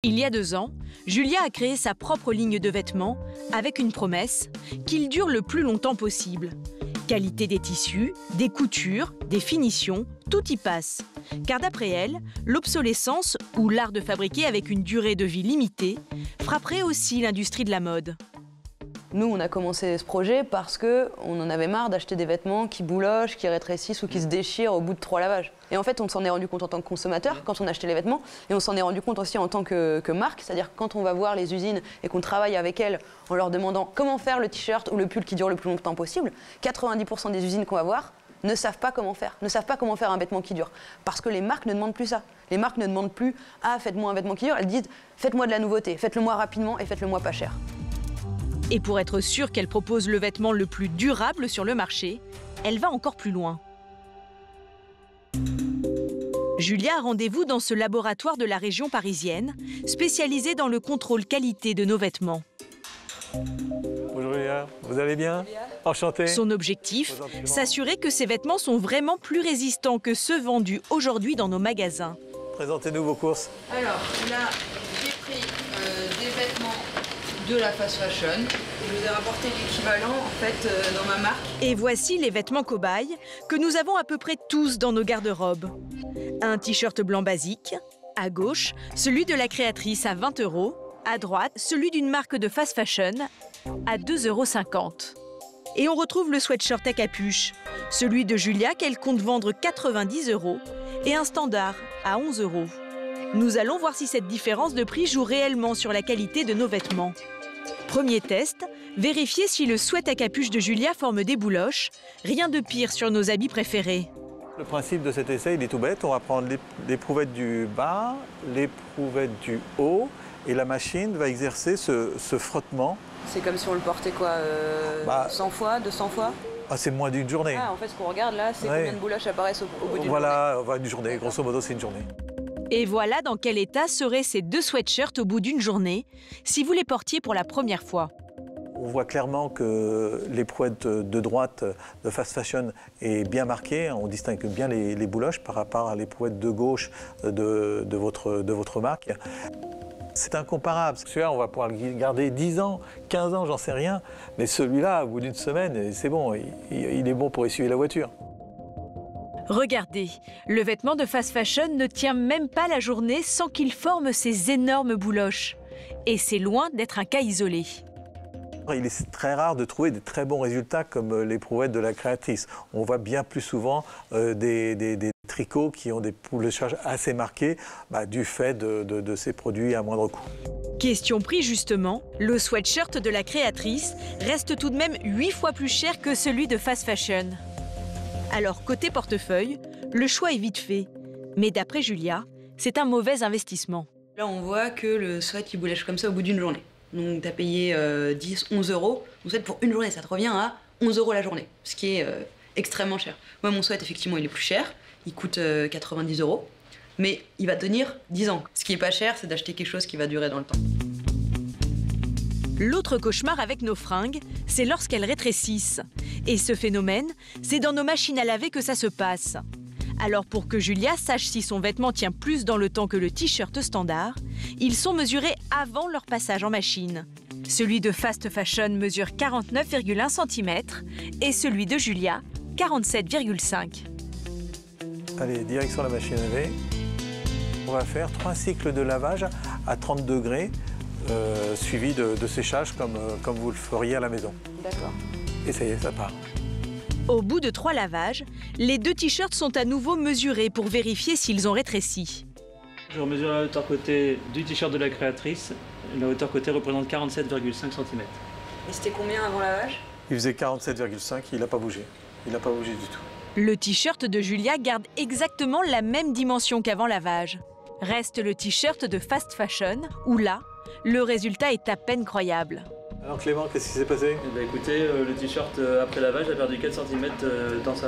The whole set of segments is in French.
Il y a 2 ans, Julia a créé sa propre ligne de vêtements avec une promesse qu'il dure le plus longtemps possible. Qualité des tissus, des coutures, des finitions, tout y passe. Car d'après elle, l'obsolescence ou l'art de fabriquer avec une durée de vie limitée frapperait aussi l'industrie de la mode. Nous, on a commencé ce projet parce qu'on en avait marre d'acheter des vêtements qui boulochent, qui rétrécissent ou qui se déchirent au bout de 3 lavages. Et en fait, on s'en est rendu compte en tant que consommateur quand on achetait les vêtements, et on s'en est rendu compte aussi en tant que marque, c'est-à-dire quand on va voir les usines et qu'on travaille avec elles en leur demandant comment faire le t-shirt ou le pull qui dure le plus longtemps possible, 90% des usines qu'on va voir ne savent pas comment faire, un vêtement qui dure. Parce que les marques ne demandent plus ça. Les marques ne demandent plus « Ah, faites-moi un vêtement qui dure », elles disent « Faites-moi de la nouveauté, faites-le-moi rapidement et faites-le-moi pas cher ». Et pour être sûre qu'elle propose le vêtement le plus durable sur le marché, elle va encore plus loin. Julia a rendez-vous dans ce laboratoire de la région parisienne, spécialisé dans le contrôle qualité de nos vêtements. Bonjour Julia, vous allez bien? Enchanté. Son objectif, s'assurer que ces vêtements sont vraiment plus résistants que ceux vendus aujourd'hui dans nos magasins. Présentez-nous vos courses. Alors là, j'ai pris des vêtements de la fast fashion. Je vous ai rapporté l'équivalent en fait dans ma marque. Et voici les vêtements cobayes que nous avons à peu près tous dans nos garde-robes. Un t-shirt blanc basique, à gauche, celui de la créatrice à 20 €, à droite, celui d'une marque de fast fashion à 2,50 €. Et on retrouve le sweatshirt à capuche, celui de Julia qu'elle compte vendre 90 € et un standard à 11 €. Nous allons voir si cette différence de prix joue réellement sur la qualité de nos vêtements. Premier test, vérifier si le sweat à capuche de Julia forme des bouloches. Rien de pire sur nos habits préférés. Le principe de cet essai, il est tout bête. On va prendre l'éprouvettes du bas, l'éprouvettes du haut, et la machine va exercer ce frottement. C'est comme si on le portait quoi 100 fois, 200 fois? Ah, c'est moins d'une journée. Ah, en fait, ce qu'on regarde là, c'est combien de bouloches apparaissent au bout d'une journée. Voilà, une journée. Grosso modo, c'est une journée. Et voilà dans quel état seraient ces 2 sweatshirts au bout d'une journée, si vous les portiez pour la première fois. On voit clairement que l'éprouette de droite de fast fashion est bien marquée. On distingue bien les bouloches par rapport à l'éprouette de gauche de votre marque. C'est incomparable. Celui-là, on va pouvoir le garder 10 ans, 15 ans, j'en sais rien. Mais celui-là, au bout d'une semaine, c'est bon. Il est bon pour essuyer la voiture. Regardez, le vêtement de fast fashion ne tient même pas la journée sans qu'il forme ces énormes bouloches. Et c'est loin d'être un cas isolé. Il est très rare de trouver des très bons résultats comme l'éprouette de la créatrice. On voit bien plus souvent des tricots qui ont des poules de charge assez marquées du fait de ces produits à moindre coût. Question prix justement, le sweatshirt de la créatrice reste tout de même 8 fois plus cher que celui de fast fashion. Alors côté portefeuille, le choix est vite fait. Mais d'après Julia, c'est un mauvais investissement. Là, on voit que le sweat, il boulèche comme ça au bout d'une journée. Donc, tu as payé 10, 11 €. Mon sweat, pour une journée, ça te revient à 11 € la journée, ce qui est extrêmement cher. Moi, mon sweat, effectivement, il est plus cher. Il coûte 90 €. Mais il va tenir 10 ans. Ce qui est pas cher, c'est d'acheter quelque chose qui va durer dans le temps. L'autre cauchemar avec nos fringues, c'est lorsqu'elles rétrécissent. Et ce phénomène, c'est dans nos machines à laver que ça se passe. Alors pour que Julia sache si son vêtement tient plus dans le temps que le t-shirt standard, ils sont mesurés avant leur passage en machine. Celui de fast fashion mesure 49,1 cm et celui de Julia, 47,5. Allez, direction la machine à laver. On va faire 3 cycles de lavage à 30 degrés, suivis de séchage comme vous le feriez à la maison. D'accord. Et ça y est, ça part. Au bout de 3 lavages, les 2 t-shirts sont à nouveau mesurés pour vérifier s'ils ont rétréci. Je mesure la hauteur côté du t-shirt de la créatrice. La hauteur côté représente 47,5 cm. Et c'était combien avant lavage? Il faisait 47,5, il n'a pas bougé. Il n'a pas bougé du tout. Le t-shirt de Julia garde exactement la même dimension qu'avant lavage. Reste le t-shirt de fast fashion, où là, le résultat est à peine croyable. Alors Clément, qu'est-ce qui s'est passé? Écoutez, le t-shirt après lavage a perdu 4 cm dans sa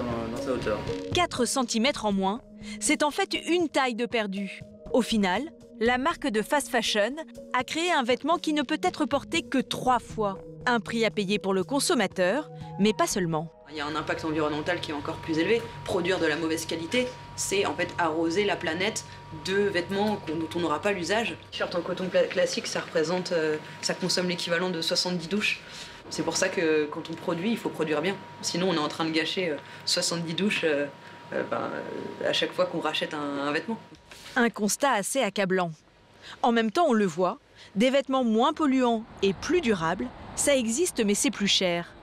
hauteur. 4 cm en moins, c'est en fait une taille de perdu. Au final, la marque de fast fashion a créé un vêtement qui ne peut être porté que 3 fois. Un prix à payer pour le consommateur, mais pas seulement. Il y a un impact environnemental qui est encore plus élevé. Produire de la mauvaise qualité, c'est en fait arroser la planète de vêtements dont on n'aura pas l'usage. Un t-shirt en coton classique, ça consomme l'équivalent de 70 douches. C'est pour ça que quand on produit, il faut produire bien. Sinon, on est en train de gâcher 70 douches à chaque fois qu'on rachète un vêtement. Un constat assez accablant. En même temps, on le voit, des vêtements moins polluants et plus durables, ça existe mais c'est plus cher.